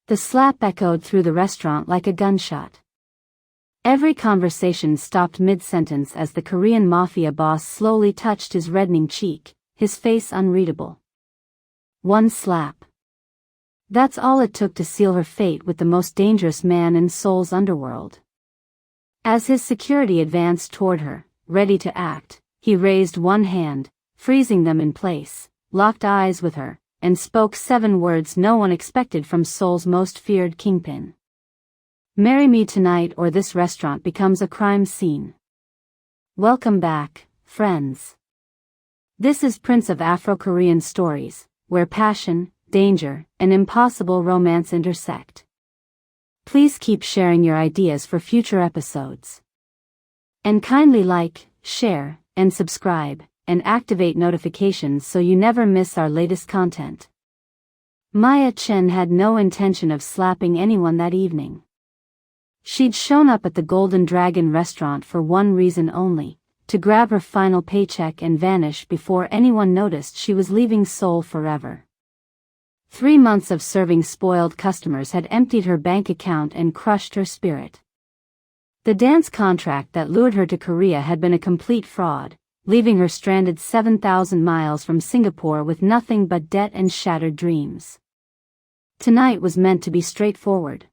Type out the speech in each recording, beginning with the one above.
The slap echoed through the restaurant like a gunshot. Every conversation stopped mid-sentence as the Korean Mafia boss slowly touched his reddening cheek, his face unreadable. One slap. That's all it took to seal her fate with the most dangerous man in Seoul's underworld. As his security advanced toward her, ready to act, he raised one hand, freezing them in place, locked eyes with her, and spoke 7 words no one expected from Seoul's most feared kingpin. Marry me tonight or this restaurant becomes a crime scene. Welcome back, friends. This is Prince of Afro-Korean stories, where passion, danger, and impossible romance intersect. Please keep sharing your ideas for future episodes. And kindly like, share, and subscribe, and activate notifications so you never miss our latest content. Chen had no intention of slapping anyone that evening. She'd shown up at the Golden Dragon restaurant for one reason only, to grab her final paycheck and vanish before anyone noticed she was leaving Seoul forever. 3 months of serving spoiled customers had emptied her bank account and crushed her spirit. The dance contract that lured her to Korea had been a complete fraud, leaving her stranded 7,000 miles from Singapore with nothing but debt and shattered dreams. Tonight was meant to be straightforward.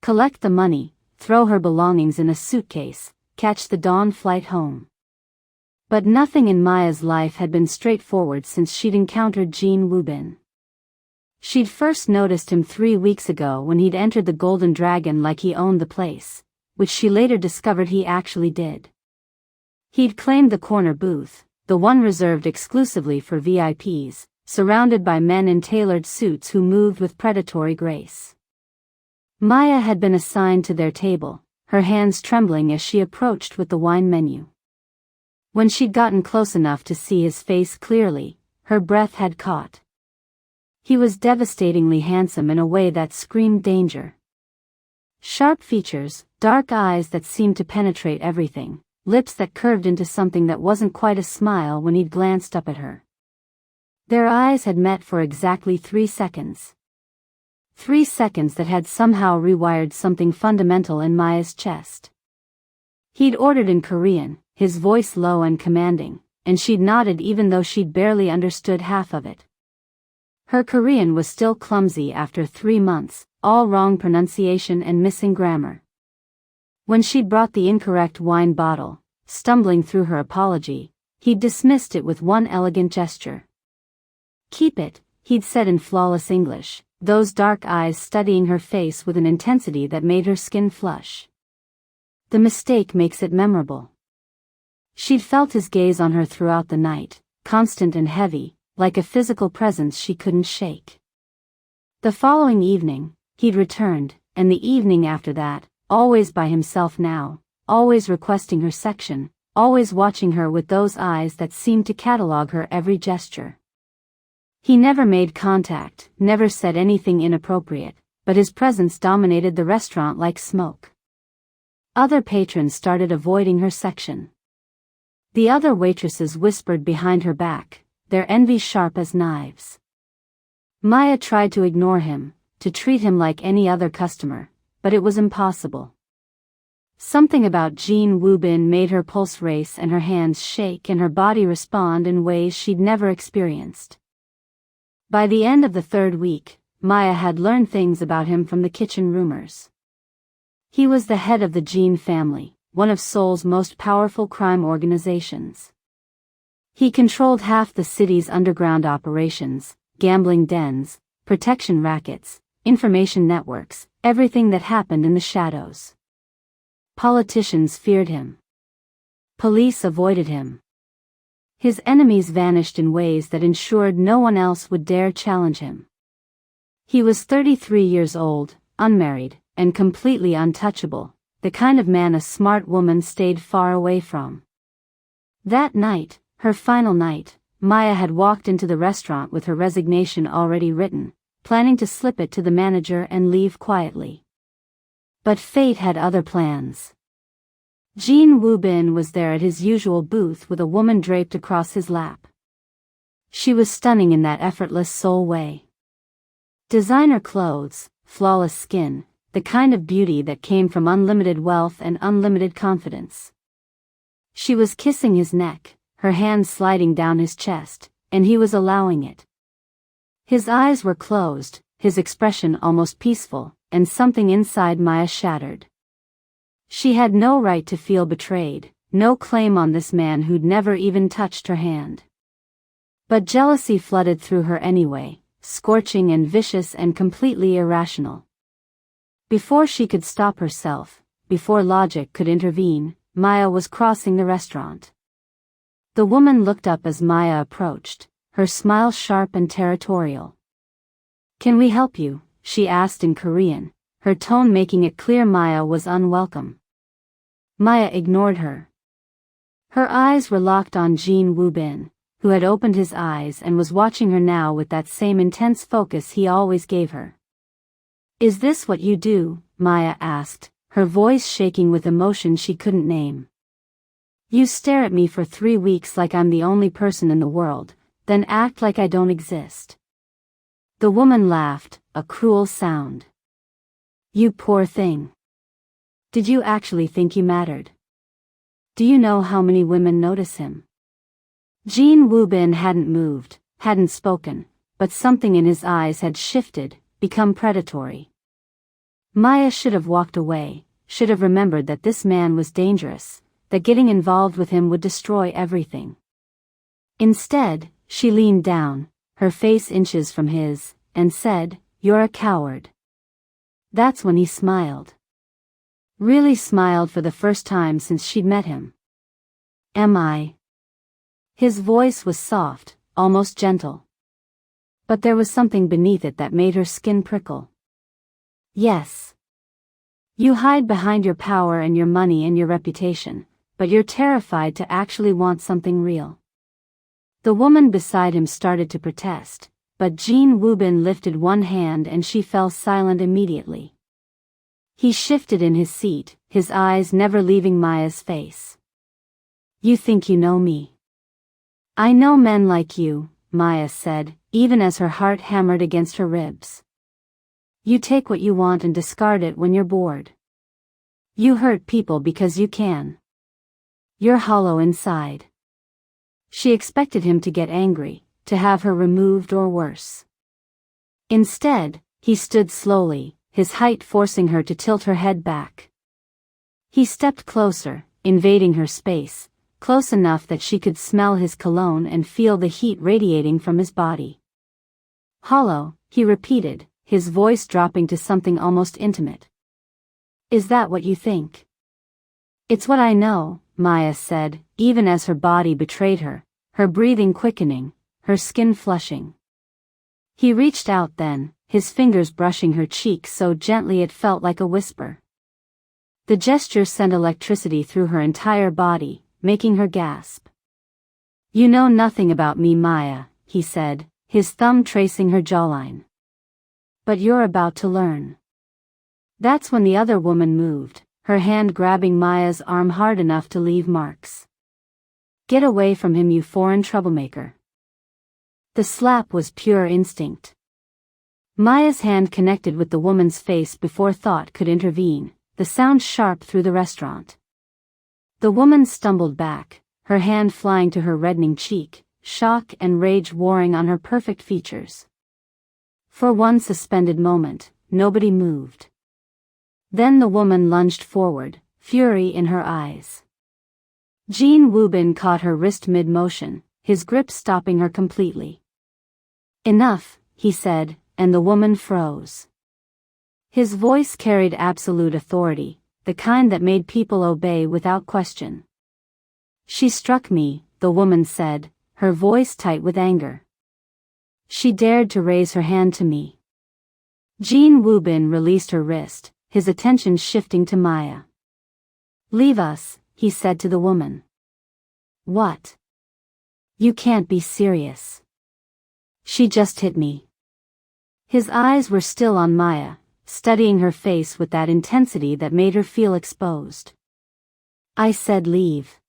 Collect the money, throw her belongings in a suitcase, catch the dawn flight home. But nothing in Maya's life had been straightforward since she'd encountered Jin Woobin. She'd first noticed him 3 weeks ago when he'd entered the Golden Dragon like he owned the place, which she later discovered he actually did. He'd claimed the corner booth, the one reserved exclusively for VIPs, surrounded by men in tailored suits who moved with predatory grace. Maya had been assigned to their table, her hands trembling as she approached with the wine menu. When she'd gotten close enough to see his face clearly, her breath had caught. He was devastatingly handsome in a way that screamed danger. Sharp features, dark eyes that seemed to penetrate everything, lips that curved into something that wasn't quite a smile when he'd glanced up at her. Their eyes had met for exactly 3 seconds. 3 seconds that had somehow rewired something fundamental in Maya's chest. He'd ordered in Korean, his voice low and commanding, and she'd nodded even though she'd barely understood half of it. Her Korean was still clumsy after 3 months, all wrong pronunciation and missing grammar. When she'd brought the incorrect wine bottle, stumbling through her apology, he'd dismissed it with one elegant gesture. Keep it, he'd said in flawless English, those dark eyes studying her face with an intensity that made her skin flush. The mistake makes it memorable. She'd felt his gaze on her throughout the night, constant and heavy, like a physical presence she couldn't shake. The following evening, he'd returned, and the evening after that, always by himself now, always requesting her section, always watching her with those eyes that seemed to catalog her every gesture. He never made contact, never said anything inappropriate, but his presence dominated the restaurant like smoke. Other patrons started avoiding her section. The other waitresses whispered behind her back, their envy sharp as knives. Maya tried to ignore him, to treat him like any other customer, but it was impossible. Something about Jin Woobin made her pulse race and her hands shake and her body respond in ways she'd never experienced. By the end of the 3rd week, Maya had learned things about him from the kitchen rumors. He was the head of the Jin family, one of Seoul's most powerful crime organizations. He controlled half the city's underground operations, gambling dens, protection rackets, information networks, everything that happened in the shadows. Politicians feared him. Police avoided him. His enemies vanished in ways that ensured no one else would dare challenge him. He was 33 years old, unmarried, and completely untouchable, the kind of man a smart woman stayed far away from. That night, her final night, Maya had walked into the restaurant with her resignation already written, planning to slip it to the manager and leave quietly. But fate had other plans. Jin Woobin was there at his usual booth with a woman draped across his lap. She was stunning in that effortless Seoul way. Designer clothes, flawless skin, the kind of beauty that came from unlimited wealth and unlimited confidence. She was kissing his neck, her hands sliding down his chest, and he was allowing it. His eyes were closed, his expression almost peaceful, and something inside Maya shattered. She had no right to feel betrayed, no claim on this man who'd never even touched her hand. But jealousy flooded through her anyway, scorching and vicious and completely irrational. Before she could stop herself, before logic could intervene, Maya was crossing the restaurant. The woman looked up as Maya approached, her smile sharp and territorial. "Can we help you?" she asked in Korean, her tone making it clear Maya was unwelcome. Maya ignored her. Her eyes were locked on Jin Woobin, who had opened his eyes and was watching her now with that same intense focus he always gave her. "Is this what you do?" Maya asked, her voice shaking with emotion she couldn't name. "You stare at me for 3 weeks like I'm the only person in the world, then act like I don't exist." The woman laughed, a cruel sound. "You poor thing. Did you actually think you mattered? Do you know how many women notice him?" Jin Woobin hadn't moved, hadn't spoken, but something in his eyes had shifted, become predatory. Maya should have walked away, should have remembered that this man was dangerous, that getting involved with him would destroy everything. Instead, she leaned down, her face inches from his, and said, "You're a coward." That's when he smiled. Really smiled for the first time since she'd met him. "Am I?" His voice was soft, almost gentle. But there was something beneath it that made her skin prickle. "Yes. You hide behind your power and your money and your reputation, but you're terrified to actually want something real." The woman beside him started to protest, but Jin Woobin lifted one hand and she fell silent immediately. He shifted in his seat, his eyes never leaving Maya's face. "You think you know me?" "I know men like you," Maya said, even as her heart hammered against her ribs. "You take what you want and discard it when you're bored. You hurt people because you can. You're hollow inside." She expected him to get angry, to have her removed or worse. Instead, he stood slowly, his height forcing her to tilt her head back. He stepped closer, invading her space, close enough that she could smell his cologne and feel the heat radiating from his body. "Hollow," he repeated, his voice dropping to something almost intimate. "Is that what you think?" "It's what I know," Maya said, even as her body betrayed her, her breathing quickening, her skin flushing. He reached out then, his fingers brushing her cheek so gently it felt like a whisper. The gesture sent electricity through her entire body, making her gasp. "You know nothing about me, Maya," he said, his thumb tracing her jawline. "But you're about to learn." That's when the other woman moved, her hand grabbing Maya's arm hard enough to leave marks. "Get away from him, you foreign troublemaker." The slap was pure instinct. Maya's hand connected with the woman's face before thought could intervene, the sound sharp through the restaurant. The woman stumbled back, her hand flying to her reddening cheek, shock and rage warring on her perfect features. For one suspended moment, nobody moved. Then the woman lunged forward, fury in her eyes. Jin Woobin caught her wrist mid-motion, his grip stopping her completely. "Enough," he said, and the woman froze. His voice carried absolute authority, the kind that made people obey without question. "She struck me," the woman said, her voice tight with anger. "She dared to raise her hand to me." Jin Woobin released her wrist, his attention shifting to Maya. "Leave us," he said to the woman. "What? You can't be serious. She just hit me." His eyes were still on Maya, studying her face with that intensity that made her feel exposed. "I said leave."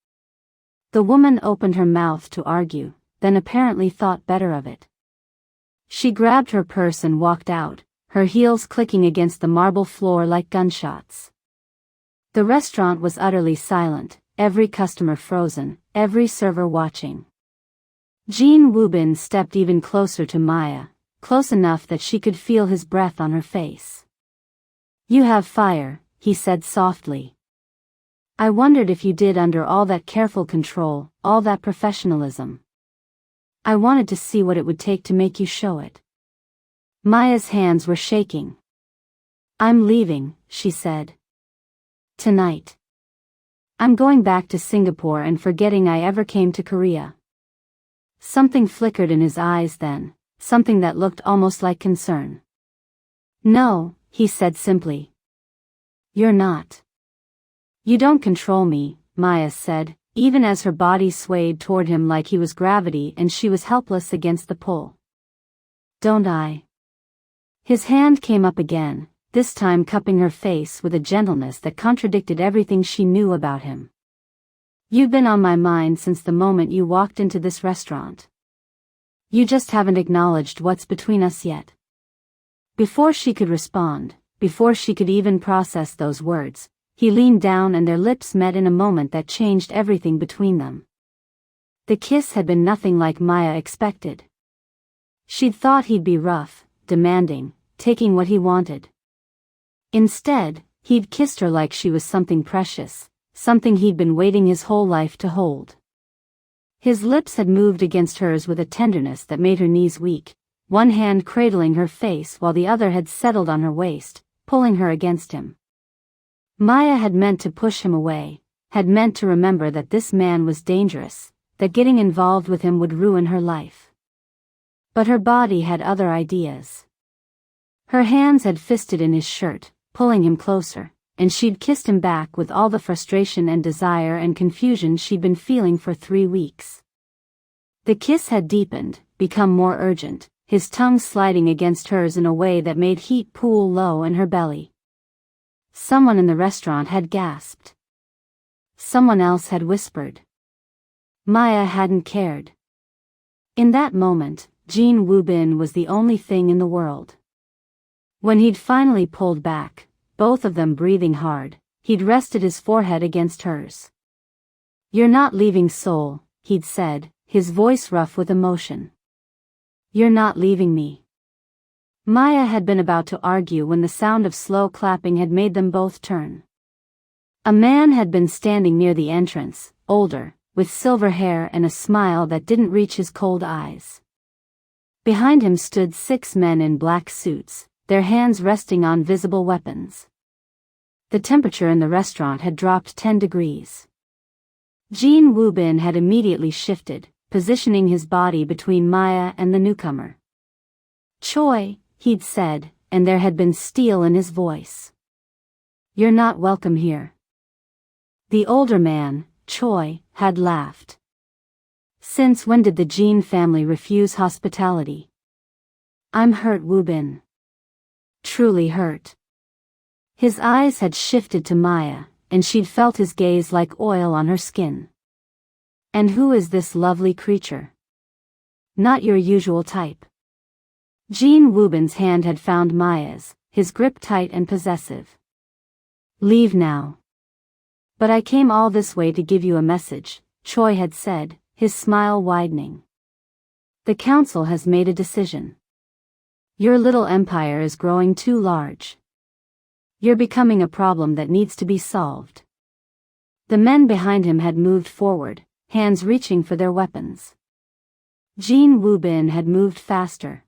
The woman opened her mouth to argue, then apparently thought better of it. She grabbed her purse and walked out, her heels clicking against the marble floor like gunshots. The restaurant was utterly silent, every customer frozen, every server watching. Jin Woobin stepped even closer to Maya, close enough that she could feel his breath on her face. "You have fire," he said softly. "I wondered if you did under all that careful control, all that professionalism. I wanted to see what it would take to make you show it." Maya's hands were shaking. "I'm leaving," she said. "Tonight. I'm going back to Singapore and forgetting I ever came to Korea." Something flickered in his eyes then, something that looked almost like concern. "No," he said simply. "You're not. You don't control me," Maya said, even as her body swayed toward him like he was gravity and she was helpless against the pull. "Don't I?" His hand came up again, this time cupping her face with a gentleness that contradicted everything she knew about him. "You've been on my mind since the moment you walked into this restaurant. You just haven't acknowledged what's between us yet." Before she could respond, before she could even process those words, he leaned down and their lips met in a moment that changed everything between them. The kiss had been nothing like Maya expected. She'd thought he'd be rough, demanding, taking what he wanted. Instead, he'd kissed her like she was something precious, something he'd been waiting his whole life to hold. His lips had moved against hers with a tenderness that made her knees weak, one hand cradling her face while the other had settled on her waist, pulling her against him. Maya had meant to push him away, had meant to remember that this man was dangerous, that getting involved with him would ruin her life. But her body had other ideas. Her hands had fisted in his shirt, pulling him closer, and she'd kissed him back with all the frustration and desire and confusion she'd been feeling for 3 weeks. The kiss had deepened, become more urgent, his tongue sliding against hers in a way that made heat pool low in her belly. Someone in the restaurant had gasped. Someone else had whispered. Maya hadn't cared. In that moment, Jin Woobin was the only thing in the world. When he'd finally pulled back, both of them breathing hard, he'd rested his forehead against hers. "You're not leaving Seoul," he'd said, his voice rough with emotion. "You're not leaving me." Maya had been about to argue when the sound of slow clapping had made them both turn. A man had been standing near the entrance, older, with silver hair and a smile that didn't reach his cold eyes. Behind him stood 6 men in black suits, their hands resting on visible weapons. The temperature in the restaurant had dropped 10 degrees. Jin Woobin had immediately shifted, positioning his body between Maya and the newcomer. "Choi," he'd said, and there had been steel in his voice. "You're not welcome here." The older man, Choi, had laughed. "Since when did the Jin family refuse hospitality?" "I'm hurt, Woobin. Truly hurt." His eyes had shifted to Maya, and she'd felt his gaze like oil on her skin. "And who is this lovely creature?" "Not your usual type." Jin Woobin's hand had found Maya's, his grip tight and possessive. "Leave now." "But I came all this way to give you a message," Choi had said, his smile widening. "The council has made a decision. Your little empire is growing too large. You're becoming a problem that needs to be solved." The men behind him had moved forward, hands reaching for their weapons. Jin Woobin had moved faster.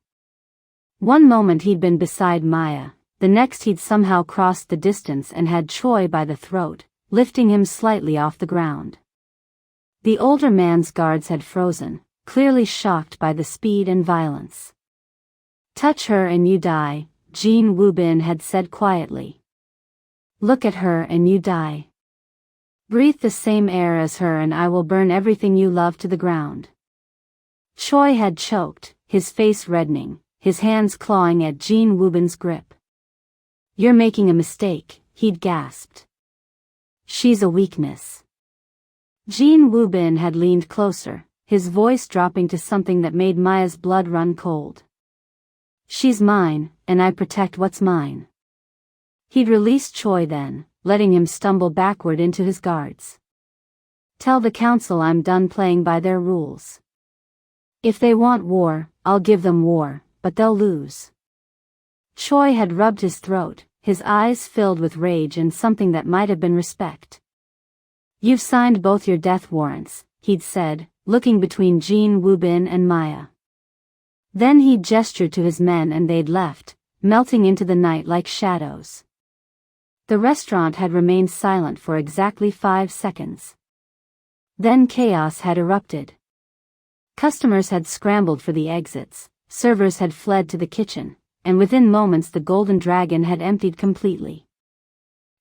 One moment he'd been beside Maya, the next he'd somehow crossed the distance and had Choi by the throat, lifting him slightly off the ground. The older man's guards had frozen, clearly shocked by the speed and violence. "Touch her and you die," Jin Woobin had said quietly. "Look at her and you die. Breathe the same air as her and I will burn everything you love to the ground." Choi had choked, his face reddening, his hands clawing at Jin Woobin's grip. "You're making a mistake," he'd gasped. "She's a weakness." Jin Woobin had leaned closer, his voice dropping to something that made Maya's blood run cold. She's mine, and I protect what's mine. He'd released Choi then, letting him stumble backward into his guards. Tell the council I'm done playing by their rules. If they want war, I'll give them war, but they'll lose. Choi had rubbed his throat, his eyes filled with rage and something that might have been respect. You've signed both your death warrants, he'd said, looking between Jin Woobin and Maya. Then he'd gestured to his men and they'd left, melting into the night like shadows. The restaurant had remained silent for exactly 5 seconds. Then chaos had erupted. Customers had scrambled for the exits, servers had fled to the kitchen, and within moments the Golden Dragon had emptied completely.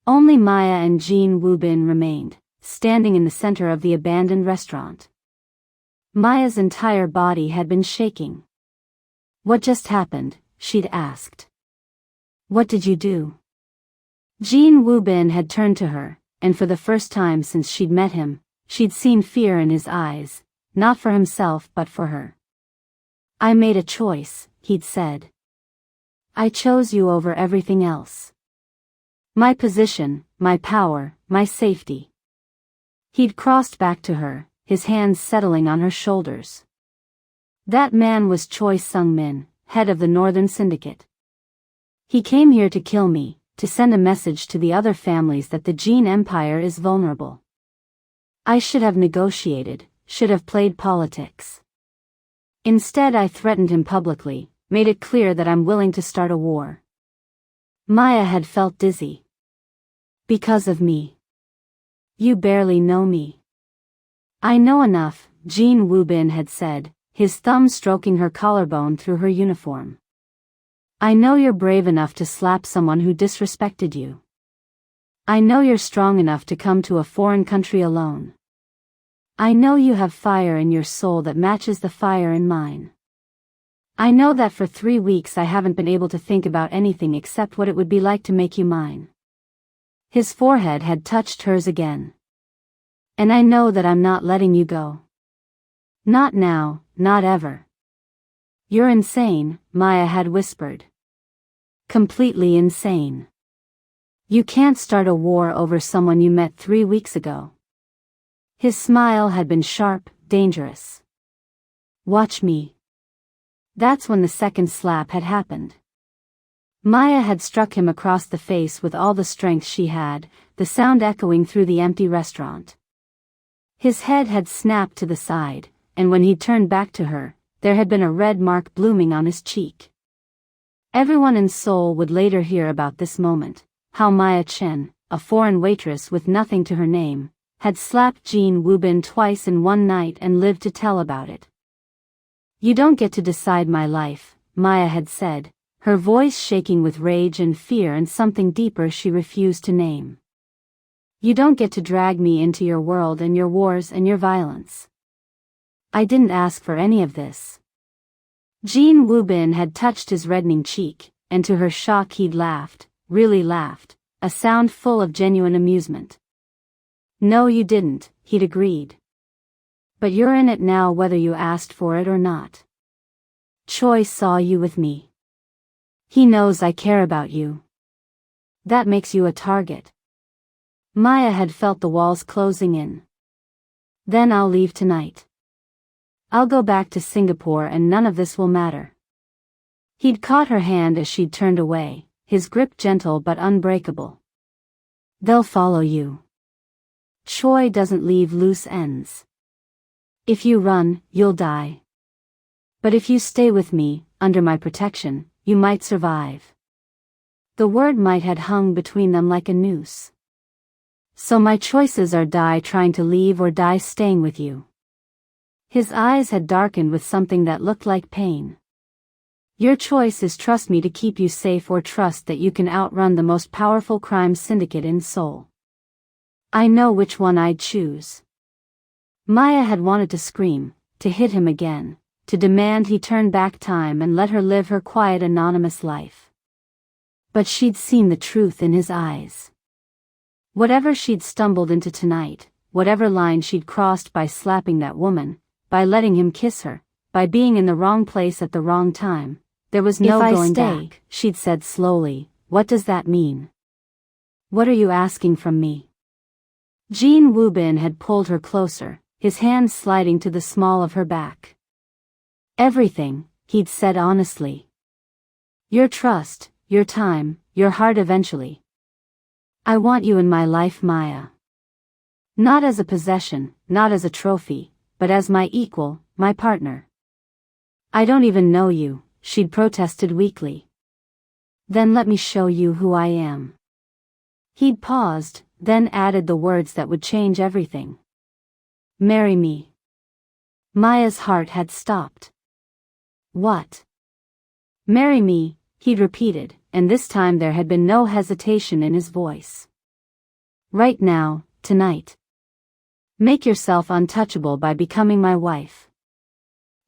Only Maya and Jin Woobin remained, standing in the center of the abandoned restaurant. Maya's entire body had been shaking. What just happened? She'd asked. What did you do? Jin Woobin had turned to her, and for the first time since she'd met him, she'd seen fear in his eyes, not for himself but for her. I made a choice, he'd said. I chose you over everything else. My position, my power, my safety. He'd crossed back to her, his hands settling on her shoulders. That man was Choi Sung-min, head of the Northern Syndicate. He came here to kill me, to send a message to the other families that the Jin Empire is vulnerable. I should have negotiated, should have played politics. Instead I threatened him publicly, made it clear that I'm willing to start a war. Maya had felt dizzy. Because of me. You barely know me. I know enough, Jin Woobin had said, his thumb stroking her collarbone through her uniform. I know you're brave enough to slap someone who disrespected you. I know you're strong enough to come to a foreign country alone. I know you have fire in your soul that matches the fire in mine. I know that for 3 weeks I haven't been able to think about anything except what it would be like to make you mine. His forehead had touched hers again. And I know that I'm not letting you go. Not now, not ever. You're insane, Maya had whispered. Completely insane. You can't start a war over someone you met 3 weeks ago. His smile had been sharp, dangerous. Watch me. That's when the second slap had happened. Maya had struck him across the face with all the strength she had, the sound echoing through the empty restaurant. His head had snapped to the side, and when he turned back to her, there had been a red mark blooming on his cheek. Everyone in Seoul would later hear about this moment, how Maya Chen, a foreign waitress with nothing to her name, had slapped Jin Woobin twice in one night and lived to tell about it. You don't get to decide my life, Maya had said, her voice shaking with rage and fear and something deeper she refused to name. You don't get to drag me into your world and your wars and your violence. I didn't ask for any of this. Jin Woobin had touched his reddening cheek, and to her shock he'd laughed, really laughed, a sound full of genuine amusement. No you didn't, he'd agreed. But you're in it now whether you asked for it or not. Choi saw you with me. He knows I care about you. That makes you a target. Maya had felt the walls closing in. Then I'll leave tonight. I'll go back to Singapore and none of this will matter. He'd caught her hand as she'd turned away, his grip gentle but unbreakable. They'll follow you. Choi doesn't leave loose ends. If you run, you'll die. But if you stay with me, under my protection, you might survive. The word might had hung between them like a noose. So my choices are die trying to leave or die staying with you. His eyes had darkened with something that looked like pain. Your choice is trust me to keep you safe or trust that you can outrun the most powerful crime syndicate in Seoul. I know which one I'd choose. Maya had wanted to scream, to hit him again, to demand he turn back time and let her live her quiet anonymous life. But she'd seen the truth in his eyes. Whatever she'd stumbled into tonight, whatever line she'd crossed by slapping that woman, by letting him kiss her, by being in the wrong place at the wrong time, There was no going back. She'd said slowly, "What does that mean? What are you asking from me?" Jin Woobin had pulled her closer, his hand sliding to the small of her back. "Everything," he'd said honestly. "Your trust, your time, your heart eventually. I want you in my life, Maya. Not as a possession, not as a trophy, but as my equal, my partner." "I don't even know you," she'd protested weakly. "Then let me show you who I am." He'd paused, then added the words that would change everything. "Marry me." Maya's heart had stopped. "What?" "Marry me," he'd repeated, and this time there had been no hesitation in his voice. "Right now, tonight. Make yourself untouchable by becoming my wife."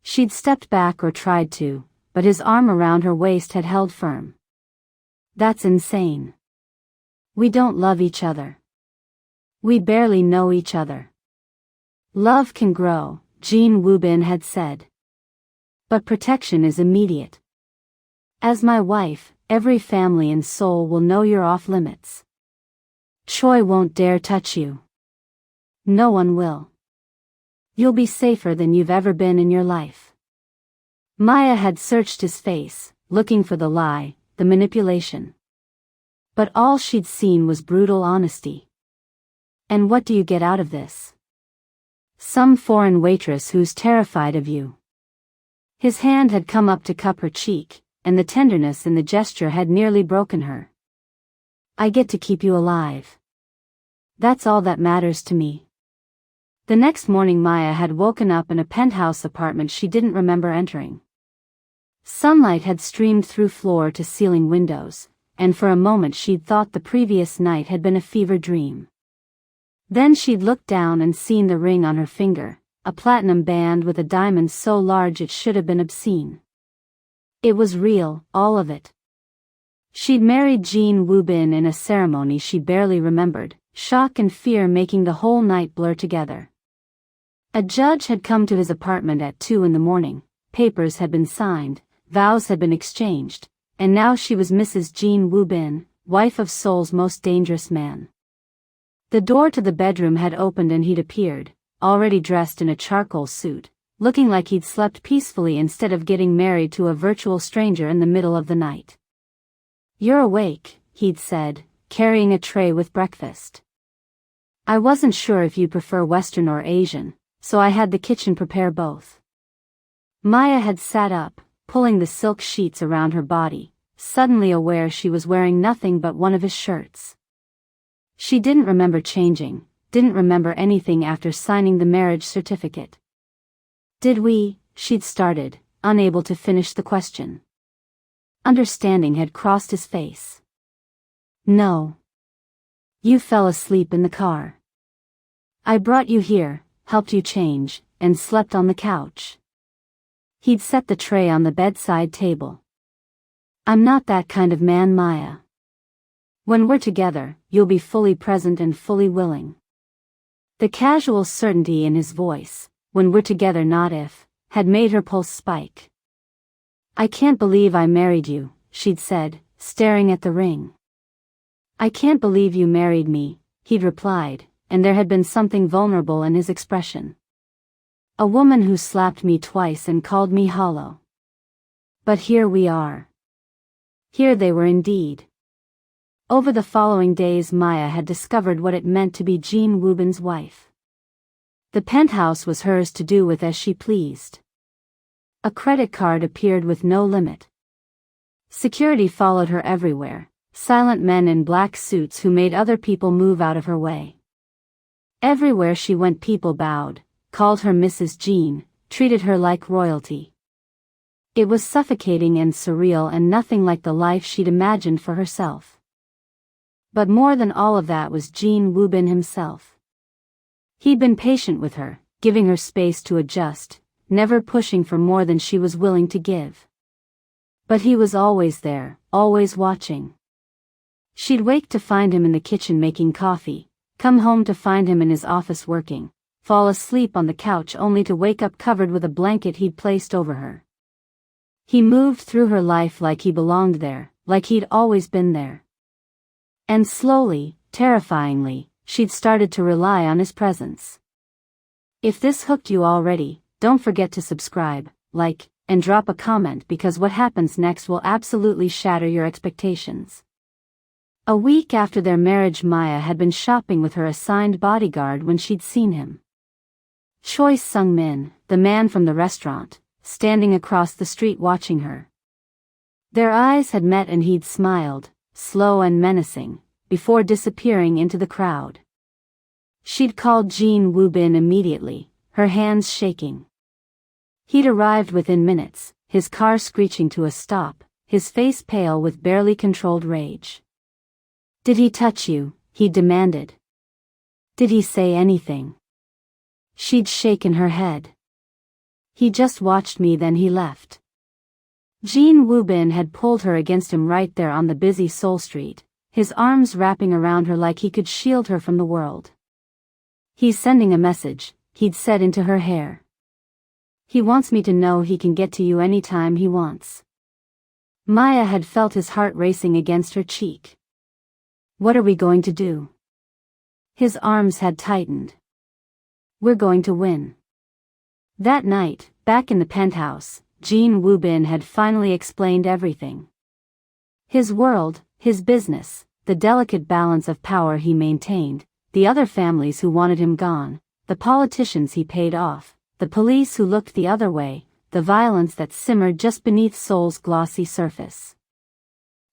She'd stepped back or tried to, but his arm around her waist had held firm. "That's insane. We don't love each other. We barely know each other." "Love can grow," Jin Woobin had said. "But protection is immediate. As my wife, every family in Seoul will know you're off limits. Choi won't dare touch you. No one will. You'll be safer than you've ever been in your life." Maya had searched his face, looking for the lie, the manipulation. But all she'd seen was brutal honesty. "And what do you get out of this? Some foreign waitress who's terrified of you." His hand had come up to cup her cheek, and the tenderness in the gesture had nearly broken her. "I get to keep you alive. That's all that matters to me." The next morning Maya had woken up in a penthouse apartment she didn't remember entering. Sunlight had streamed through floor-to-ceiling windows, and for a moment she'd thought the previous night had been a fever dream. Then she'd looked down and seen the ring on her finger, a platinum band with a diamond so large it should have been obscene. It was real, all of it. She'd married Jin Woobin in a ceremony she barely remembered, shock and fear making the whole night blur together. A judge had come to his apartment at 2 a.m, papers had been signed, vows had been exchanged, and now she was Mrs. Jin Woobin, wife of Seoul's most dangerous man. The door to the bedroom had opened and he'd appeared, already dressed in a charcoal suit, looking like he'd slept peacefully instead of getting married to a virtual stranger in the middle of the night. "You're awake," he'd said, carrying a tray with breakfast. "I wasn't sure if you'd prefer Western or Asian, so I had the kitchen prepare both." Maya had sat up, pulling the silk sheets around her body, suddenly aware she was wearing nothing but one of his shirts. She didn't remember changing, didn't remember anything after signing the marriage certificate. "Did we?" she'd started, unable to finish the question. Understanding had crossed his face. "No. You fell asleep in the car. I brought you here, helped you change, and slept on the couch." He'd set the tray on the bedside table. "I'm not that kind of man, Maya. When we're together, you'll be fully present and fully willing." The casual certainty in his voice, "when we're together not if," had made her pulse spike. "I can't believe I married you," she'd said, staring at the ring. "I can't believe you married me," he'd replied, and there had been something vulnerable in his expression. "A woman who slapped me twice and called me hollow. But here we are." Here they were indeed. Over the following days Maya had discovered what it meant to be Jin Woobin's wife. The penthouse was hers to do with as she pleased. A credit card appeared with no limit. Security followed her everywhere, silent men in black suits who made other people move out of her way. Everywhere she went people bowed, called her Mrs. Jean, treated her like royalty. It was suffocating and surreal and nothing like the life she'd imagined for herself. But more than all of that was Jin Woobin himself. He'd been patient with her, giving her space to adjust, never pushing for more than she was willing to give. But he was always there, always watching. She'd wake to find him in the kitchen making coffee, come home to find him in his office working, fall asleep on the couch only to wake up covered with a blanket he'd placed over her. He moved through her life like he belonged there, like he'd always been there. And slowly, terrifyingly, she'd started to rely on his presence. If this hooked you already, don't forget to subscribe, like, and drop a comment because what happens next will absolutely shatter your expectations. A week after their marriage, Maya had been shopping with her assigned bodyguard when she'd seen him. Choi Sung-min, the man from the restaurant, standing across the street watching her. Their eyes had met and he'd smiled, slow and menacing, before disappearing into the crowd. She'd called Jin Woobin immediately, her hands shaking. He'd arrived within minutes, his car screeching to a stop, his face pale with barely controlled rage. "Did he touch you?" he demanded. "Did he say anything?" She'd shaken her head. "He just watched me, then he left." Jin Woobin had pulled her against him right there on the busy Seoul street, his arms wrapping around her like he could shield her from the world. "He's sending a message," he'd said into her hair. "He wants me to know he can get to you anytime he wants." Maya had felt his heart racing against her cheek. "What are we going to do?" His arms had tightened. "We're going to win." That night, back in the penthouse, Jin Woobin had finally explained everything. His world, his business, the delicate balance of power he maintained, the other families who wanted him gone, the politicians he paid off, the police who looked the other way, the violence that simmered just beneath Seoul's glossy surface.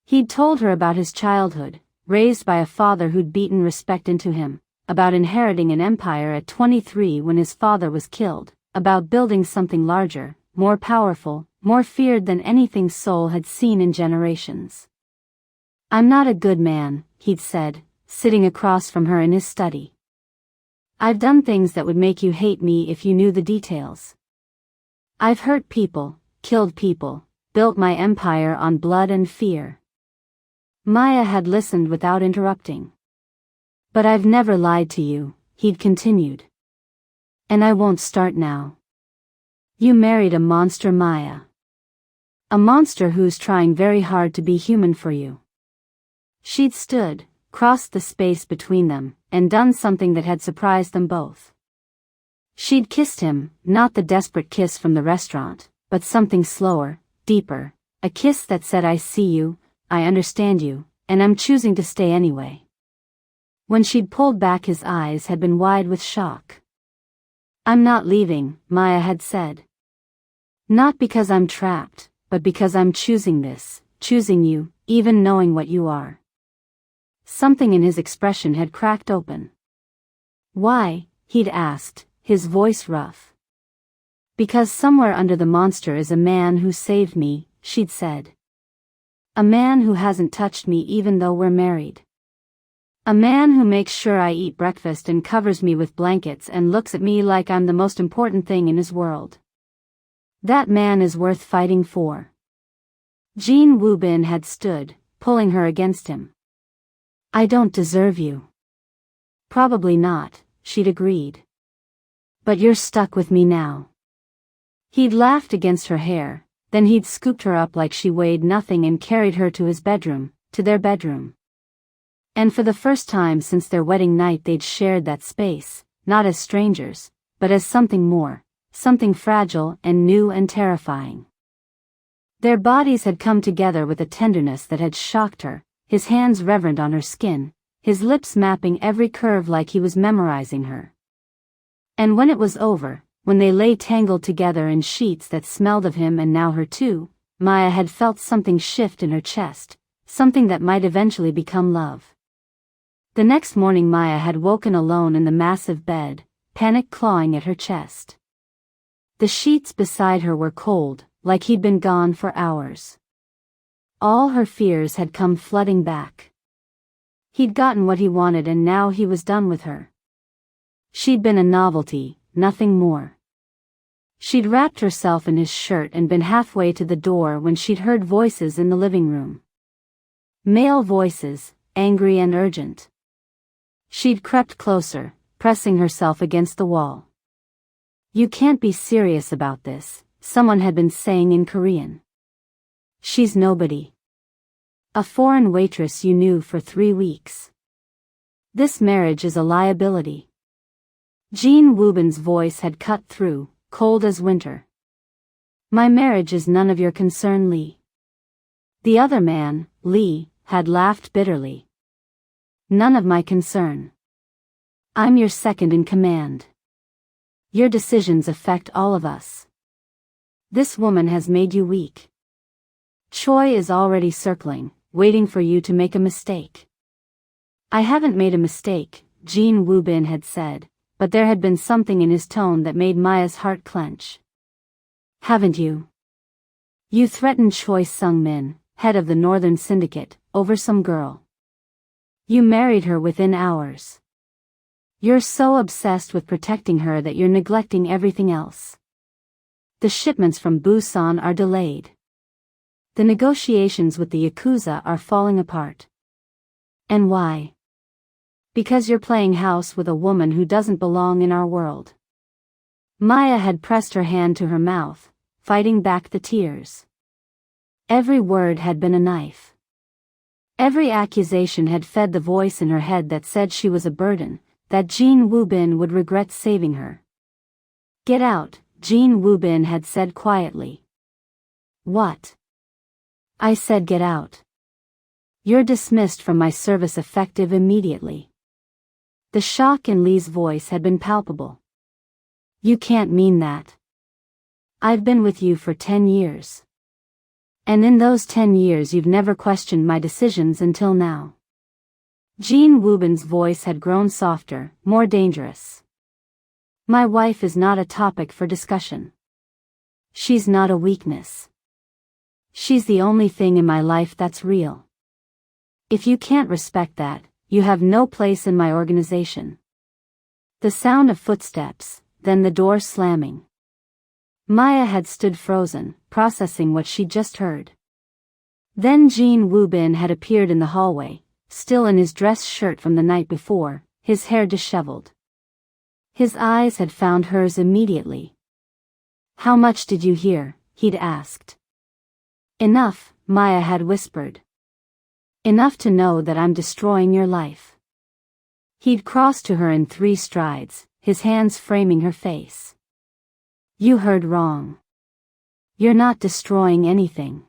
He'd told her about his childhood, raised by a father who'd beaten respect into him, about inheriting an empire at 23 when his father was killed, about building something larger, more powerful, more feared than anything Seoul had seen in generations. "I'm not a good man," he'd said, sitting across from her in his study. "I've done things that would make you hate me if you knew the details. I've hurt people, killed people, built my empire on blood and fear." Maya had listened without interrupting. "But I've never lied to you," he'd continued. "And I won't start now. You married a monster, Maya. A monster who's trying very hard to be human for you." She'd stood, crossed the space between them, and done something that had surprised them both. She'd kissed him, not the desperate kiss from the restaurant, but something slower, deeper, a kiss that said, "I see you, I understand you, and I'm choosing to stay anyway." When she'd pulled back, his eyes had been wide with shock. "I'm not leaving," Maya had said. "Not because I'm trapped, but because I'm choosing this, choosing you, even knowing what you are." Something in his expression had cracked open. "Why?" he'd asked, his voice rough. "Because somewhere under the monster is a man who saved me," she'd said. "A man who hasn't touched me even though we're married. A man who makes sure I eat breakfast and covers me with blankets and looks at me like I'm the most important thing in his world. That man is worth fighting for." Jin Woobin had stood, pulling her against him. "I don't deserve you." "Probably not," she'd agreed. "But you're stuck with me now." He'd laughed against her hair, then he'd scooped her up like she weighed nothing and carried her to his bedroom, to their bedroom. And for the first time since their wedding night they'd shared that space, not as strangers, but as something more, something fragile and new and terrifying. Their bodies had come together with a tenderness that had shocked her, his hands reverent on her skin, his lips mapping every curve like he was memorizing her. And when it was over, when they lay tangled together in sheets that smelled of him and now her too, Maya had felt something shift in her chest, something that might eventually become love. The next morning Maya had woken alone in the massive bed, panic clawing at her chest. The sheets beside her were cold, like he'd been gone for hours. All her fears had come flooding back. He'd gotten what he wanted and now he was done with her. She'd been a novelty, nothing more. She'd wrapped herself in his shirt and been halfway to the door when she'd heard voices in the living room. Male voices, angry and urgent. She'd crept closer, pressing herself against the wall. "You can't be serious about this," someone had been saying in Korean. She's nobody. A foreign waitress you knew for 3 weeks. This marriage is a liability. Jin Woobin's voice had cut through, cold as winter. My marriage is none of your concern, Lee. The other man, Lee, had laughed bitterly. None of my concern. I'm your second in command. Your decisions affect all of us. This woman has made you weak. Choi is already circling, waiting for you to make a mistake. I haven't made a mistake, Jin Woobin had said, but there had been something in his tone that made Maya's heart clench. Haven't you? You threatened Choi Sung-min, head of the Northern Syndicate, over some girl. You married her within hours. You're so obsessed with protecting her that you're neglecting everything else. The shipments from Busan are delayed. The negotiations with the Yakuza are falling apart. And why? Because you're playing house with a woman who doesn't belong in our world. Maya had pressed her hand to her mouth, fighting back the tears. Every word had been a knife. Every accusation had fed the voice in her head that said she was a burden, that Jin Woobin would regret saving her. Get out, Jin Woobin had said quietly. What? I said get out. You're dismissed from my service effective immediately. The shock in Lee's voice had been palpable. You can't mean that. I've been with you for 10 years. And in those 10 years you've never questioned my decisions until now. Jin Woobin's voice had grown softer, more dangerous. My wife is not a topic for discussion. She's not a weakness. She's the only thing in my life that's real. If you can't respect that, you have no place in my organization. The sound of footsteps, then the door slamming. Maya had stood frozen, processing what she'd just heard. Then Jin Woobin had appeared in the hallway, still in his dress shirt from the night before, his hair disheveled. His eyes had found hers immediately. How much did you hear? He'd asked. Enough, Maya had whispered. Enough to know that I'm destroying your life. He'd crossed to her in 3 strides, his hands framing her face. You heard wrong. You're not destroying anything.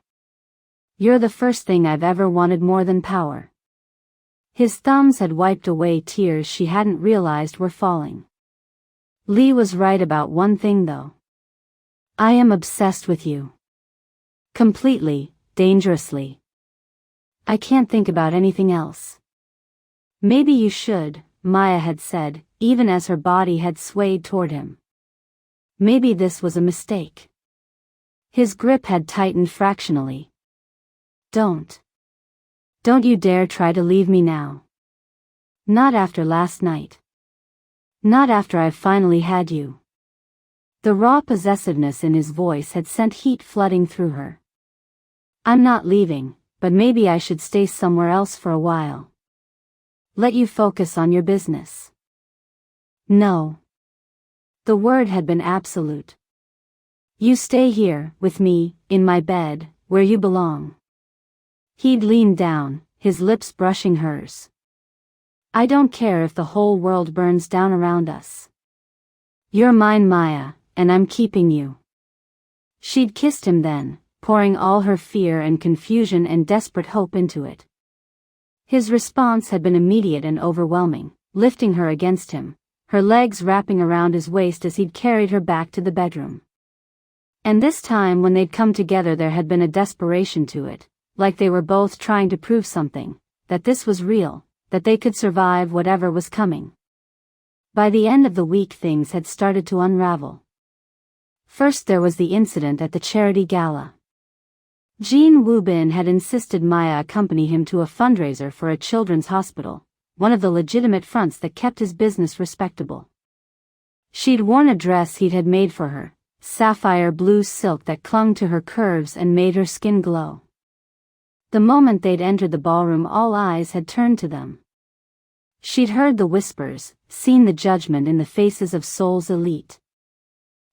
You're the first thing I've ever wanted more than power. His thumbs had wiped away tears she hadn't realized were falling. Lee was right about one thing though. I am obsessed with you. Completely, dangerously. I can't think about anything else. Maybe you should, Maya had said, even as her body had swayed toward him. Maybe this was a mistake. His grip had tightened fractionally. Don't. Don't you dare try to leave me now. Not after last night. Not after I've finally had you. The raw possessiveness in his voice had sent heat flooding through her. I'm not leaving, but maybe I should stay somewhere else for a while. Let you focus on your business. No. The word had been absolute. You stay here, with me, in my bed, where you belong. He'd leaned down, his lips brushing hers. I don't care if the whole world burns down around us. You're mine, Maya, and I'm keeping you. She'd kissed him then, pouring all her fear and confusion and desperate hope into it. His response had been immediate and overwhelming, lifting her against him, her legs wrapping around his waist as he'd carried her back to the bedroom. And this time when they'd come together there had been a desperation to it, like they were both trying to prove something, that this was real, that they could survive whatever was coming. By the end of the week things had started to unravel. First there was the incident at the charity gala. Jin Woobin had insisted Maya accompany him to a fundraiser for a children's hospital, one of the legitimate fronts that kept his business respectable. She'd worn a dress he'd had made for her, sapphire blue silk that clung to her curves and made her skin glow. The moment they'd entered the ballroom all eyes had turned to them. She'd heard the whispers, seen the judgment in the faces of Seoul's elite.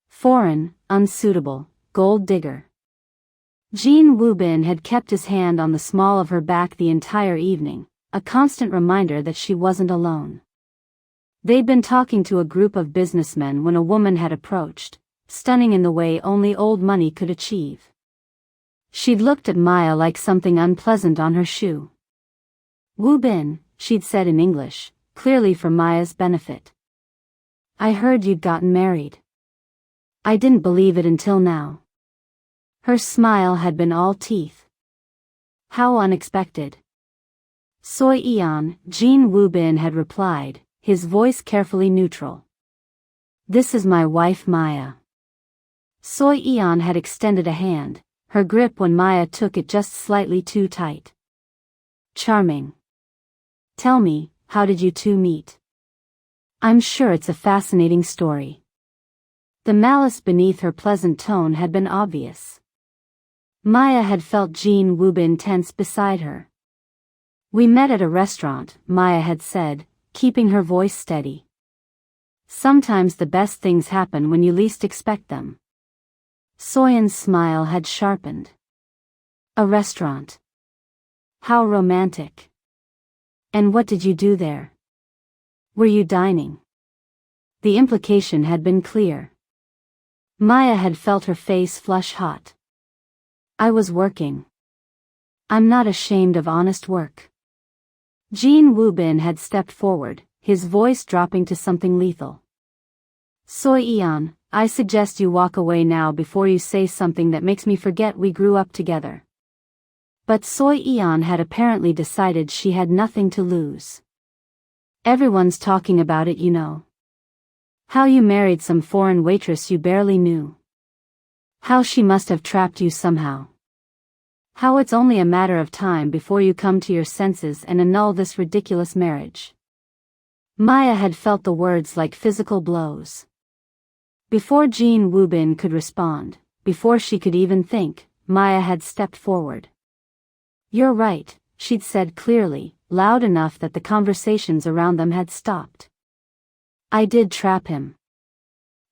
Foreign, unsuitable, gold digger. Jin Woobin had kept his hand on the small of her back the entire evening, a constant reminder that she wasn't alone. They'd been talking to a group of businessmen when a woman had approached, stunning in the way only old money could achieve. She'd looked at Maya like something unpleasant on her shoe. "Woobin," she'd said in English, clearly for Maya's benefit. "I heard you'd gotten married." I didn't believe it until now. Her smile had been all teeth. "How unexpected." "Soy Eon," Jin Woobin had replied, his voice carefully neutral. "This is my wife Maya." Soy Eon had extended a hand, her grip when Maya took it just slightly too tight. "Charming. Tell me, how did you two meet?" "I'm sure it's a fascinating story." The malice beneath her pleasant tone had been obvious. Maya had felt Jin Woobin tense beside her. "We met at a restaurant," Maya had said, keeping her voice steady. "Sometimes the best things happen when you least expect them." Soyeon's smile had sharpened. "A restaurant. How romantic. And what did you do there? Were you dining?" The implication had been clear. Maya had felt her face flush hot. "I was working. I'm not ashamed of honest work." Jin Woobin had stepped forward, his voice dropping to something lethal. "Soy Eon, I suggest you walk away now before you say something that makes me forget we grew up together." But Soy Eon had apparently decided she had nothing to lose. "Everyone's talking about it, you know. How you married some foreign waitress you barely knew. How she must have trapped you somehow. How it's only a matter of time before you come to your senses and annul this ridiculous marriage." Maya had felt the words like physical blows. Before Jin Woobin could respond, before she could even think, Maya had stepped forward. "You're right," she'd said clearly, loud enough that the conversations around them had stopped. "I did trap him.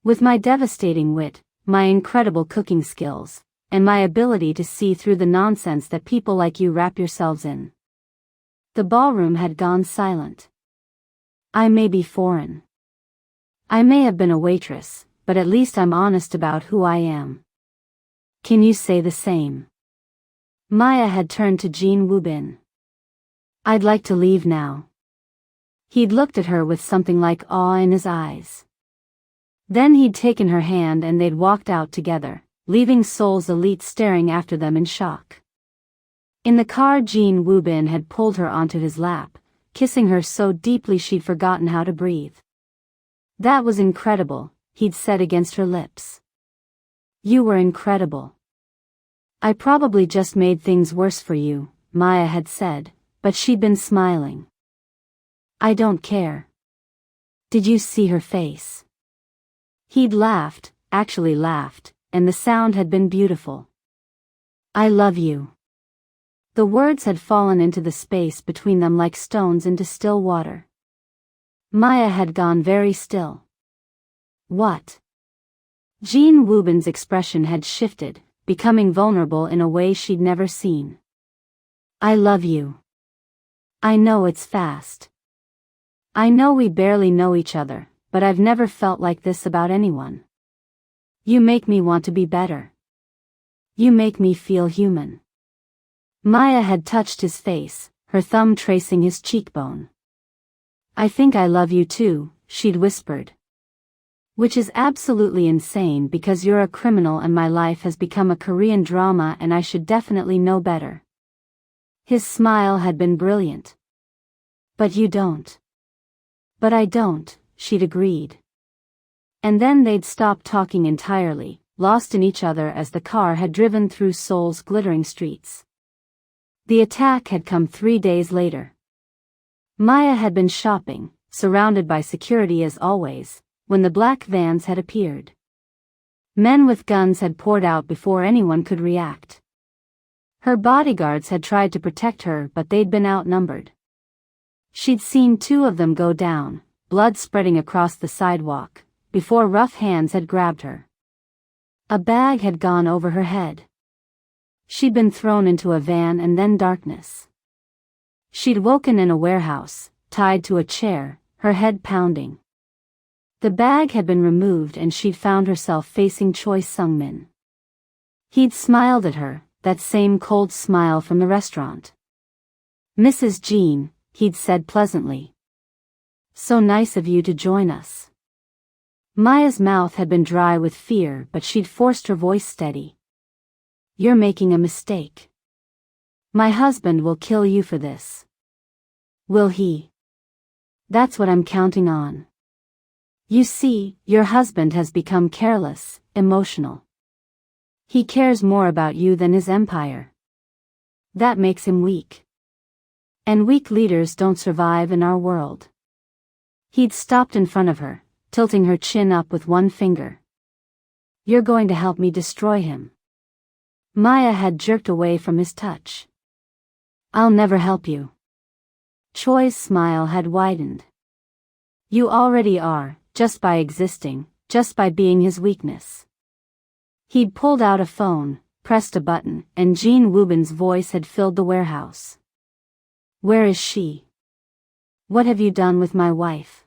With my devastating wit, my incredible cooking skills, and my ability to see through the nonsense that people like you wrap yourselves in." The ballroom had gone silent. "I may be foreign. I may have been a waitress, but at least I'm honest about who I am. Can you say the same?" Maya had turned to Jin Woobin. "I'd like to leave now." He'd looked at her with something like awe in his eyes. Then he'd taken her hand and they'd walked out together, leaving Seoul's elite staring after them in shock. In the car, Jin Woobin had pulled her onto his lap, kissing her so deeply she'd forgotten how to breathe. "That was incredible," he'd said against her lips. "You were incredible." "I probably just made things worse for you," Maya had said, but she'd been smiling. "I don't care." "Did you see her face?" He'd laughed, actually laughed, and the sound had been beautiful. "I love you." The words had fallen into the space between them like stones into still water. Maya had gone very still. "What?" Jin Woobin's expression had shifted, becoming vulnerable in a way she'd never seen. "I love you. I know it's fast. I know we barely know each other, but I've never felt like this about anyone. You make me want to be better. You make me feel human." Maya had touched his face, her thumb tracing his cheekbone. "I think I love you too," she'd whispered. "Which is absolutely insane because you're a criminal and my life has become a Korean drama and I should definitely know better." His smile had been brilliant. "But you don't." "But I don't," she'd agreed. And then they'd stopped talking entirely, lost in each other as the car had driven through Seoul's glittering streets. The attack had come 3 days later. Maya had been shopping, surrounded by security as always, when the black vans had appeared. Men with guns had poured out before anyone could react. Her bodyguards had tried to protect her, but they'd been outnumbered. She'd seen 2 of them go down, blood spreading across the sidewalk, before rough hands had grabbed her. A bag had gone over her head. She'd been thrown into a van and then darkness. She'd woken in a warehouse, tied to a chair, her head pounding. The bag had been removed and she'd found herself facing Choi Sung-min. He'd smiled at her, that same cold smile from the restaurant. "Mrs. Jean," he'd said pleasantly. "So nice of you to join us." Maya's mouth had been dry with fear, but she'd forced her voice steady. "You're making a mistake. My husband will kill you for this." "Will he?" "That's what I'm counting on. You see, your husband has become careless, emotional. He cares more about you than his empire. That makes him weak. And weak leaders don't survive in our world." He'd stopped in front of her, tilting her chin up with one finger. "You're going to help me destroy him." Maya had jerked away from his touch. "I'll never help you." Choi's smile had widened. "You already are, just by existing, just by being his weakness." He'd pulled out a phone, pressed a button, and Jin Woobin's voice had filled the warehouse. "Where is she? What have you done with my wife?"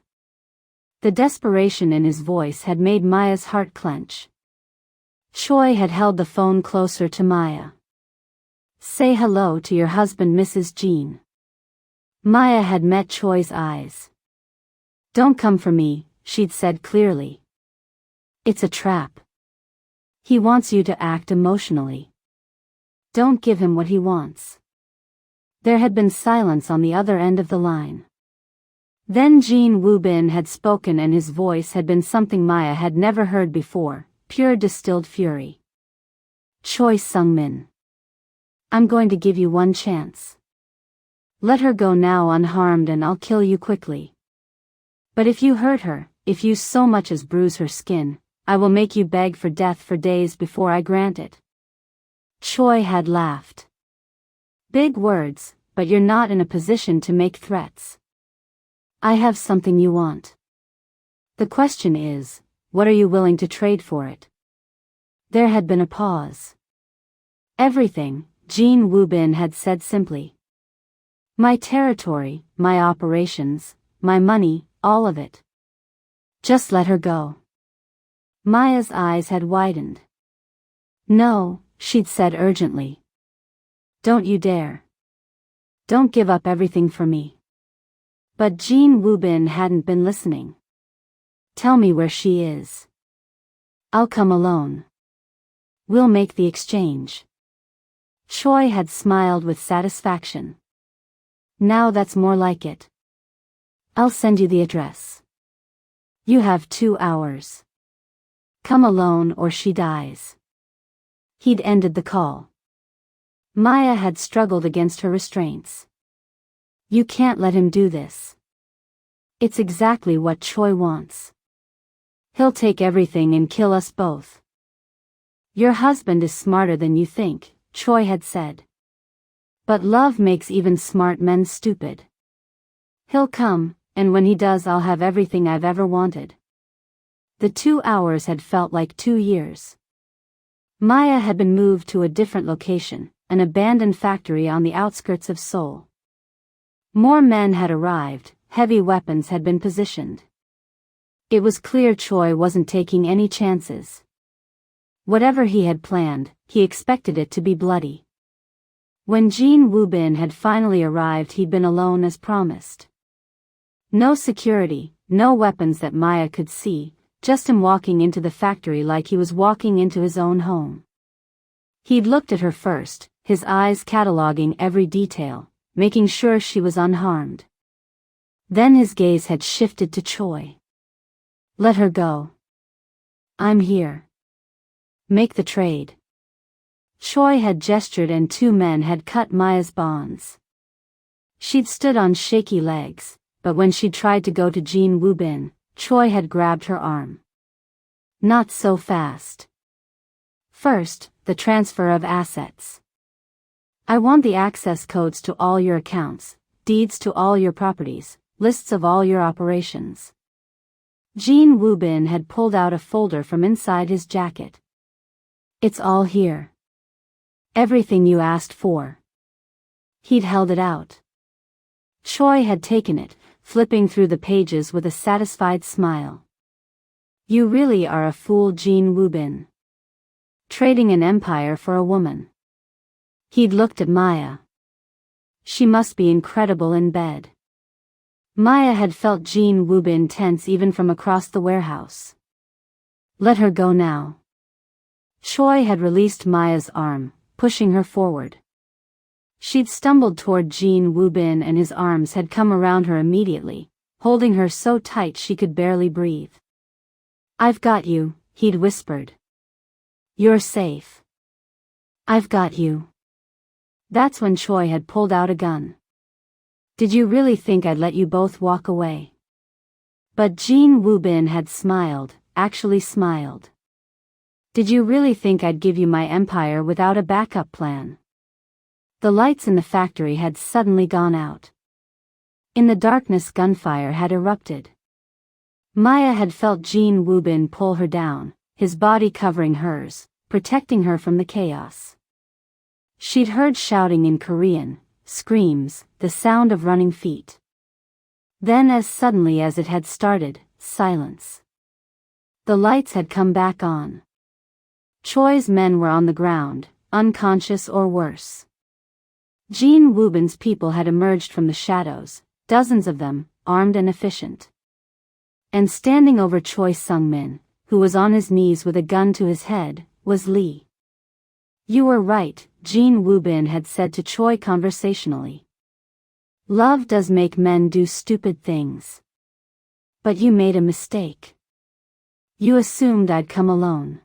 The desperation in his voice had made Maya's heart clench. Choi had held the phone closer to Maya. "Say hello to your husband, Mrs. Jean." Maya had met Choi's eyes. "Don't come for me," she'd said clearly. "It's a trap. He wants you to act emotionally. Don't give him what he wants." There had been silence on the other end of the line. Then Jin Woobin had spoken and his voice had been something Maya had never heard before, pure distilled fury. "Choi Sung-min. I'm going to give you one chance. Let her go now unharmed and I'll kill you quickly. But if you hurt her, if you so much as bruise her skin, I will make you beg for death for days before I grant it." Choi had laughed. "Big words, but you're not in a position to make threats. I have something you want. The question is, what are you willing to trade for it?" There had been a pause. "Everything," Jin Woobin had said simply. "My territory, my operations, my money, all of it. Just let her go." Maya's eyes had widened. "No," she'd said urgently. "Don't you dare. Don't give up everything for me." But Jin Woobin hadn't been listening. "Tell me where she is. I'll come alone. We'll make the exchange." Choi had smiled with satisfaction. "Now that's more like it. I'll send you the address. You have 2 hours. Come alone or she dies." He'd ended the call. Maya had struggled against her restraints. "You can't let him do this. It's exactly what Choi wants. He'll take everything and kill us both." "Your husband is smarter than you think," Choi had said. "But love makes even smart men stupid. He'll come, and when he does I'll have everything I've ever wanted." The 2 hours had felt like 2 years. Maya had been moved to a different location, an abandoned factory on the outskirts of Seoul. More men had arrived, heavy weapons had been positioned. It was clear Choi wasn't taking any chances. Whatever he had planned, he expected it to be bloody. When Jin Woobin had finally arrived, he'd been alone as promised. No security, no weapons that Maya could see, just him walking into the factory like he was walking into his own home. He'd looked at her first, his eyes cataloging every detail, making sure she was unharmed. Then his gaze had shifted to Choi. "Let her go. I'm here. Make the trade." Choi had gestured and 2 men had cut Maya's bonds. She'd stood on shaky legs, but when she tried to go to Jin Woobin, Choi had grabbed her arm. "Not so fast. First, the transfer of assets. I want the access codes to all your accounts, deeds to all your properties, lists of all your operations." Jin Woobin had pulled out a folder from inside his jacket. "It's all here. Everything you asked for. He'd held it out. Choi had taken it, flipping through the pages with a satisfied smile. You really are a fool, Jin Woobin. Trading an empire for a woman. He'd looked at Maya. She must be incredible in bed. Maya had felt Jin Woobin tense even from across the warehouse. Let her go now. Choi had released Maya's arm, pushing her forward. She'd stumbled toward Jin Woobin and his arms had come around her immediately, holding her so tight she could barely breathe. I've got you, he'd whispered. You're safe. I've got you. That's when Choi had pulled out a gun. Did you really think I'd let you both walk away? But Jin Woobin had smiled, actually smiled. Did you really think I'd give you my empire without a backup plan? The lights in the factory had suddenly gone out. In the darkness, gunfire had erupted. Maya had felt Jin Woobin pull her down, his body covering hers, protecting her from the chaos. She'd heard shouting in Korean, screams, the sound of running feet. Then, as suddenly as it had started, silence. The lights had come back on. Choi's men were on the ground, unconscious or worse. Jin Woobin's people had emerged from the shadows, dozens of them, armed and efficient. And standing over Choi Sung-min, who was on his knees with a gun to his head, was Lee. You were right, Jin Woobin had said to Choi conversationally. Love does make men do stupid things. But you made a mistake. You assumed I'd come alone.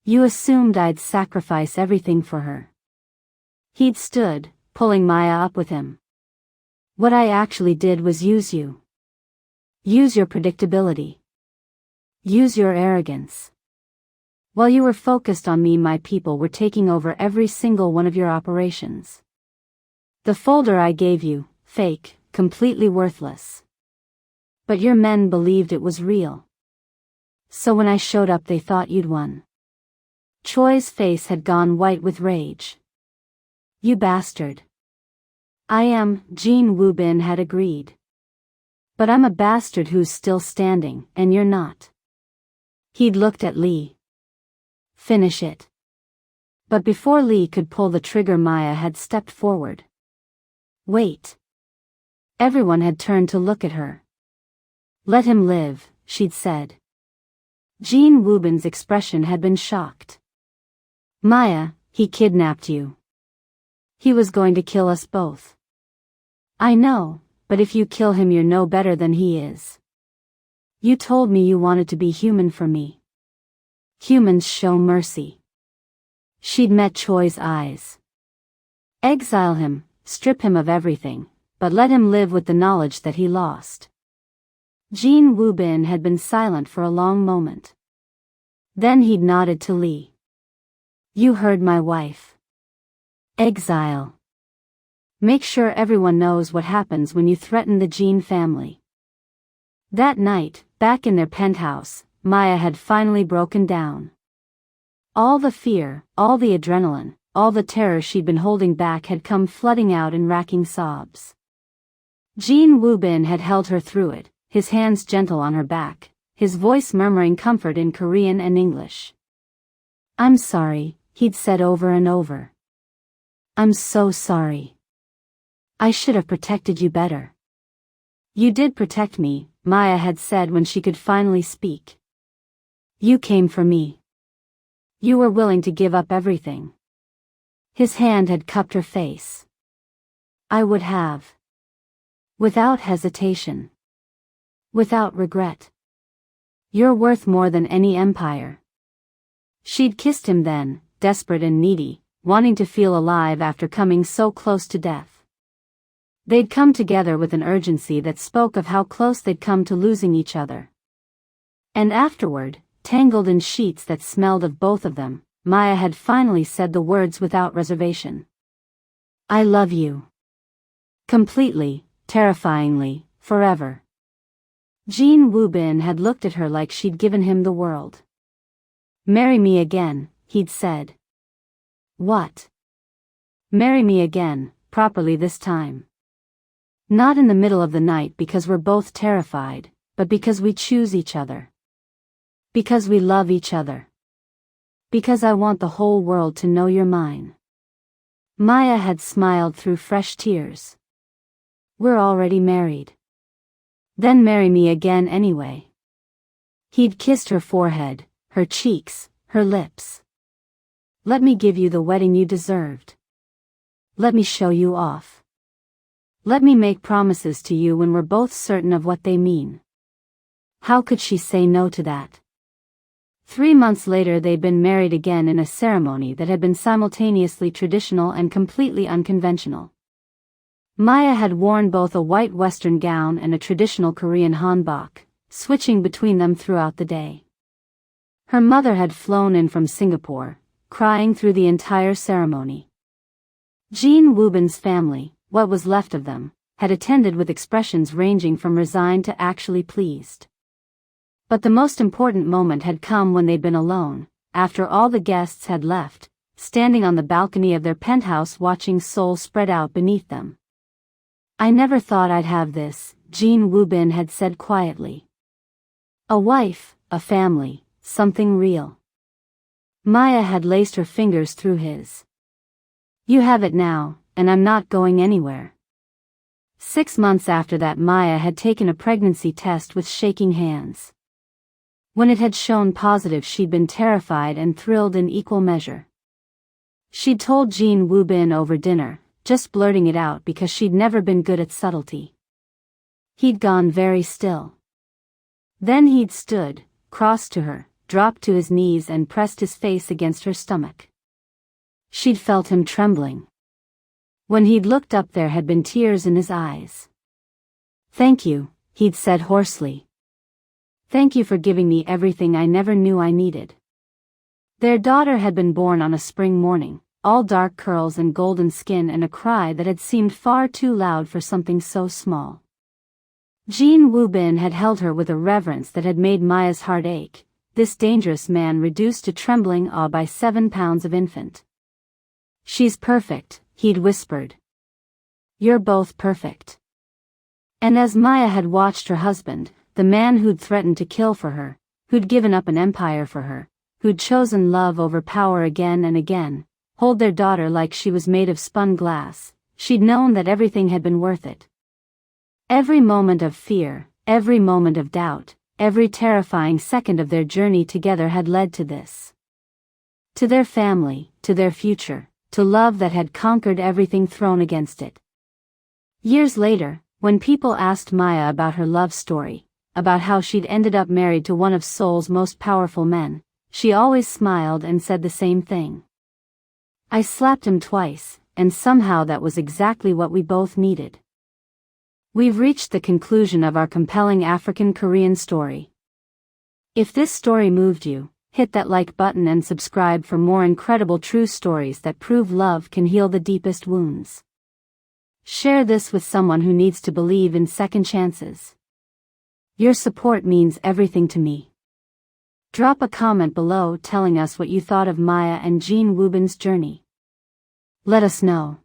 You assumed I'd sacrifice everything for her. He'd stood, pulling Maya up with him. What I actually did was use you. Use your predictability. Use your arrogance. While you were focused on me, my people were taking over every single one of your operations. The folder I gave you, fake, completely worthless. But your men believed it was real. So when I showed up they thought you'd won. Choi's face had gone white with rage. You bastard. I am, Jin Woobin had agreed. But I'm a bastard who's still standing, and you're not. He'd looked at Lee. Finish it. But before Lee could pull the trigger, Maya had stepped forward. Wait. Everyone had turned to look at her. Let him live, she'd said. Jin Woobin's expression had been shocked. Maya, he kidnapped you. He was going to kill us both. I know, but if you kill him you're no better than he is. You told me you wanted to be human for me. Humans show mercy. She'd met Choi's eyes. Exile him, strip him of everything, but let him live with the knowledge that he lost. Jin Woobin had been silent for a long moment. Then he'd nodded to Lee. You heard my wife. Exile. Make sure everyone knows what happens when you threaten the Jin family. That night, back in their penthouse, Maya had finally broken down. All the fear, all the adrenaline, all the terror she'd been holding back had come flooding out in racking sobs. Jin Woobin had held her through it, his hands gentle on her back, his voice murmuring comfort in Korean and English. I'm sorry, he'd said over and over. I'm so sorry. I should have protected you better. You did protect me, Maya had said when she could finally speak. You came for me. You were willing to give up everything. His hand had cupped her face. I would have. Without hesitation. Without regret. You're worth more than any empire. She'd kissed him then, desperate and needy, wanting to feel alive after coming so close to death. They'd come together with an urgency that spoke of how close they'd come to losing each other. And afterward, tangled in sheets that smelled of both of them, Maya had finally said the words without reservation. I love you. Completely, terrifyingly, forever. Jin Woobin had looked at her like she'd given him the world. Marry me again, he'd said. What? Marry me again, properly this time. Not in the middle of the night because we're both terrified, but because we choose each other. Because we love each other. Because I want the whole world to know you're mine. Maya had smiled through fresh tears. We're already married. Then marry me again anyway. He'd kissed her forehead, her cheeks, her lips. Let me give you the wedding you deserved. Let me show you off. Let me make promises to you when we're both certain of what they mean. How could she say no to that? 3 months later they'd been married again in a ceremony that had been simultaneously traditional and completely unconventional. Maya had worn both a white Western gown and a traditional Korean hanbok, switching between them throughout the day. Her mother had flown in from Singapore, crying through the entire ceremony. Jin Woobin's family, what was left of them, had attended with expressions ranging from resigned to actually pleased. But the most important moment had come when they'd been alone, after all the guests had left, standing on the balcony of their penthouse watching Seoul spread out beneath them. I never thought I'd have this, Jin Woobin had said quietly. A wife, a family, something real. Maya had laced her fingers through his. You have it now, and I'm not going anywhere. 6 months after that Maya had taken a pregnancy test with shaking hands. When it had shown positive she'd been terrified and thrilled in equal measure. She'd told Jin Woobin over dinner, just blurting it out because she'd never been good at subtlety. He'd gone very still. Then he'd stood, crossed to her, dropped to his knees and pressed his face against her stomach. She'd felt him trembling. When he'd looked up there had been tears in his eyes. Thank you, he'd said hoarsely. Thank you for giving me everything I never knew I needed. Their daughter had been born on a spring morning, all dark curls and golden skin and a cry that had seemed far too loud for something so small. Jin Woobin had held her with a reverence that had made Maya's heart ache, this dangerous man reduced to trembling awe by 7 pounds of infant. She's perfect, he'd whispered. You're both perfect. And as Maya had watched her husband, the man who'd threatened to kill for her, who'd given up an empire for her, who'd chosen love over power again and again, hold their daughter like she was made of spun glass, she'd known that everything had been worth it. Every moment of fear, every moment of doubt, every terrifying second of their journey together had led to this. To their family, to their future, to love that had conquered everything thrown against it. Years later, when people asked Maya about her love story, about how she'd ended up married to one of Seoul's most powerful men, she always smiled and said the same thing. I slapped him twice, and somehow that was exactly what we both needed. We've reached the conclusion of our compelling African-Korean story. If this story moved you, hit that like button and subscribe for more incredible true stories that prove love can heal the deepest wounds. Share this with someone who needs to believe in second chances. Your support means everything to me. Drop a comment below telling us what you thought of Maya and Jin Woobin's journey. Let us know.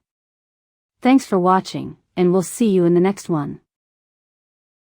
Thanks for watching, and we'll see you in the next one.